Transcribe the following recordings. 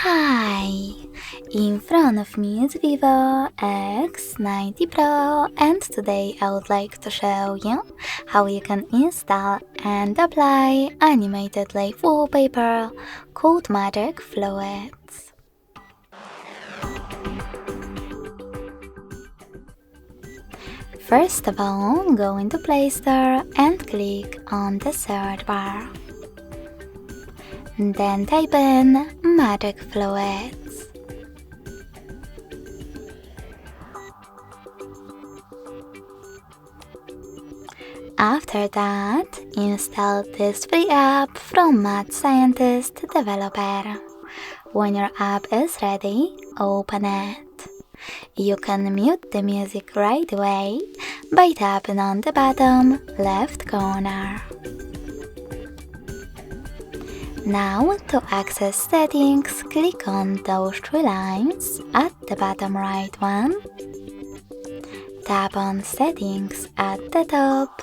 Hi! In front of me is VIVO X90 Pro, and today I would like to show you how you can install and apply animated live wallpaper called Magic Fluids. First of all, go into Play Store and click on the search bar. Then type in Magic Fluids. After that, install this free app from Mad Scientist Developer. When your app is ready, open it. You can mute the music right away by tapping on the bottom left corner. Now, to access settings, click on those three lines at the bottom right one. Tap on Settings at the top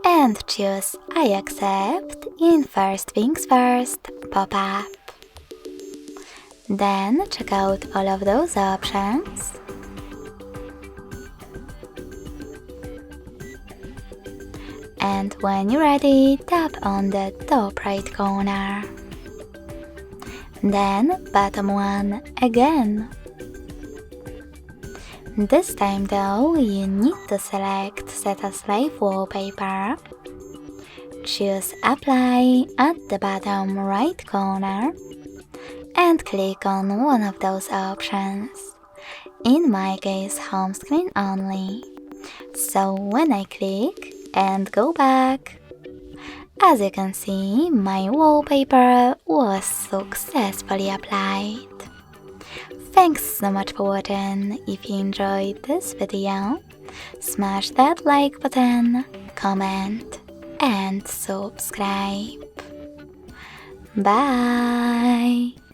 and choose I accept in First Things First pop-up. Then check out all of those options. And when you're ready, tap on the top right corner. Then bottom one again. This time though, you need to select Set as Live Wallpaper. Choose Apply at the bottom right corner and click on one of those options. In my case, home screen only. So when I click and go back, as you can see, my wallpaper was successfully applied. Thanks so much for watching. If you enjoyed this video, smash that like button, comment and subscribe. Bye!